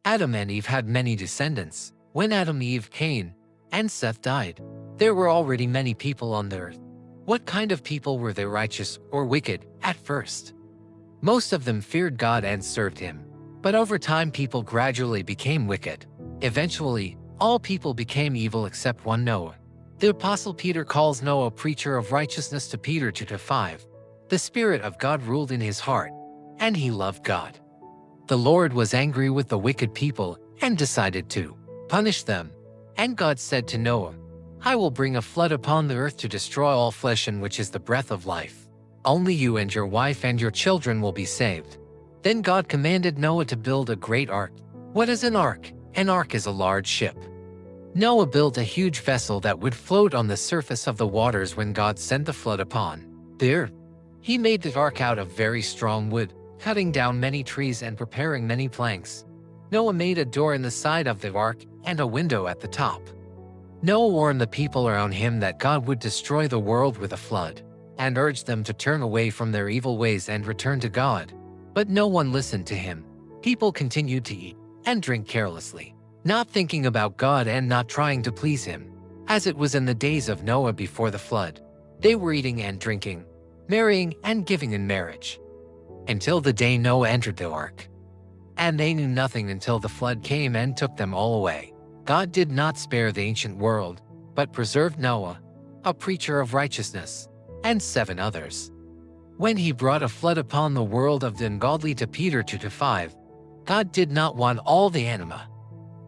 Adam and Eve had many descendants. When Adam, Eve, Cain, and Seth died, there were already many people on the earth. What kind of people were they, righteous or wicked, at first? Most of them feared God and served Him. But over time, people gradually became wicked. Eventually, all people became evil except one, Noah. The Apostle Peter calls Noah a preacher of righteousness to Peter 2:5. The Spirit of God ruled in his heart, and he loved God. The Lord was angry with the wicked people and decided to punish them. And God said to Noah, "I will bring a flood upon the earth to destroy all flesh, in which is the breath of life. Only you and your wife and your children will be saved." Then God commanded Noah to build a great ark. What is an ark? An ark is a large ship. Noah built a huge vessel that would float on the surface of the waters when God sent the flood upon the earth. He made the ark out of very strong wood, cutting down many trees and preparing many planks. Noah made a door in the side of the ark and a window at the top. Noah warned the people around him that God would destroy the world with a flood, and urged them to turn away from their evil ways and return to God. But no one listened to him. People continued to eat and drink carelessly, not thinking about God and not trying to please Him. As it was in the days of Noah before the flood, they were eating and drinking, marrying and giving in marriage, until the day Noah entered the ark. And they knew nothing until the flood came and took them all away. God did not spare the ancient world, but preserved Noah, a preacher of righteousness, and 7 others. When He brought a flood upon the world of the ungodly to Peter 2:5, God did not want all the anima,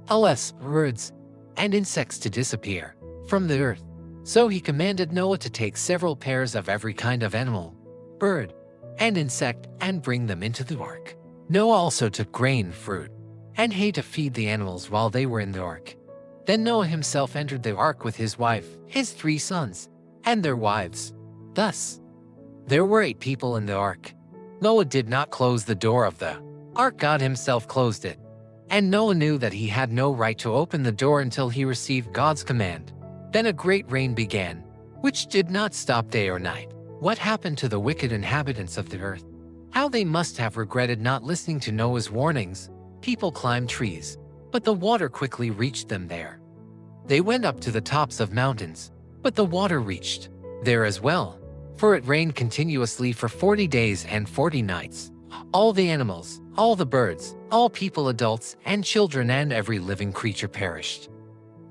alas, birds, and insects to disappear from the earth. So He commanded Noah to take several pairs of every kind of animal, bird, and insect and bring them into the ark. Noah also took grain, fruit, and hay to feed the animals while they were in the ark. Then Noah himself entered the ark with his wife, his 3 sons, and their wives. Thus, there were 8 people in the ark. Noah did not close the door of the ark. God Himself closed it. And Noah knew that he had no right to open the door until he received God's command. Then a great rain began, which did not stop day or night. What happened to the wicked inhabitants of the earth? How they must have regretted not listening to Noah's warnings. People climbed trees, but the water quickly reached them there. They went up to the tops of mountains, but the water reached there as well. For it rained continuously for 40 days and 40 nights. All the animals, all the birds, all people, adults and children, and every living creature perished,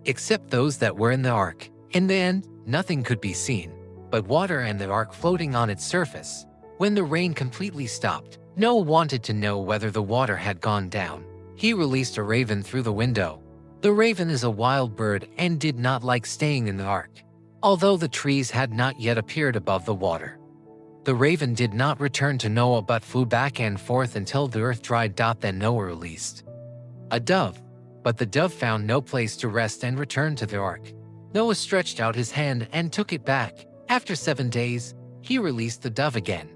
except those that were in the ark. In the end, nothing could be seen but water and the ark floating on its surface. When the rain completely stopped, Noah wanted to know whether the water had gone down. He released a raven through the window. The raven is a wild bird and did not like staying in the ark, although the trees had not yet appeared above the water. The raven did not return to Noah but flew back and forth until the earth dried. Then Noah released a dove, but the dove found no place to rest and returned to the ark. Noah stretched out his hand and took it back. After 7 days, he released the dove again.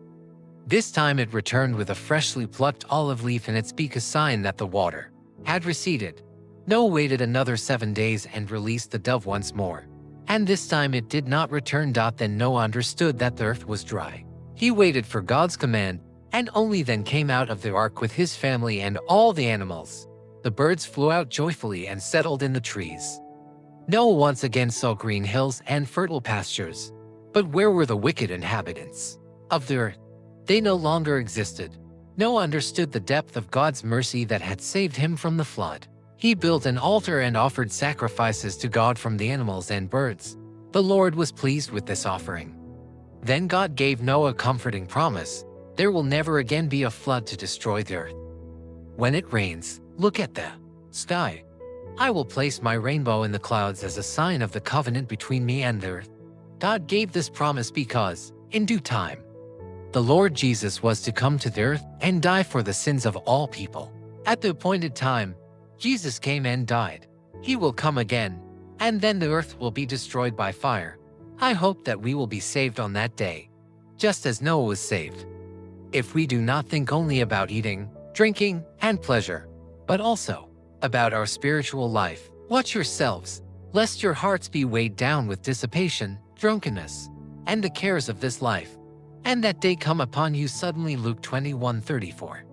This time it returned with a freshly plucked olive leaf in its beak, a sign that the water had receded. Noah waited another 7 days and released the dove once more, and this time it did not return. Then Noah understood that the earth was dry. He waited for God's command, and only then came out of the ark with his family and all the animals. The birds flew out joyfully and settled in the trees. Noah once again saw green hills and fertile pastures. But where were the wicked inhabitants of the earth? They no longer existed. Noah understood the depth of God's mercy that had saved him from the flood. He built an altar and offered sacrifices to God from the animals and birds. The Lord was pleased with this offering. Then God gave Noah a comforting promise: there will never again be a flood to destroy the earth. When it rains, look at the sky. I will place my rainbow in the clouds as a sign of the covenant between me and the earth. God gave this promise because, in due time, the Lord Jesus was to come to the earth and die for the sins of all people. At the appointed time, Jesus came and died. He will come again, and then the earth will be destroyed by fire. I hope that we will be saved on that day, just as Noah was saved. If we do not think only about eating, drinking, and pleasure, but also about our spiritual life, watch yourselves, lest your hearts be weighed down with dissipation, drunkenness, and the cares of this life, and that day come upon you suddenly. Luke 21:34.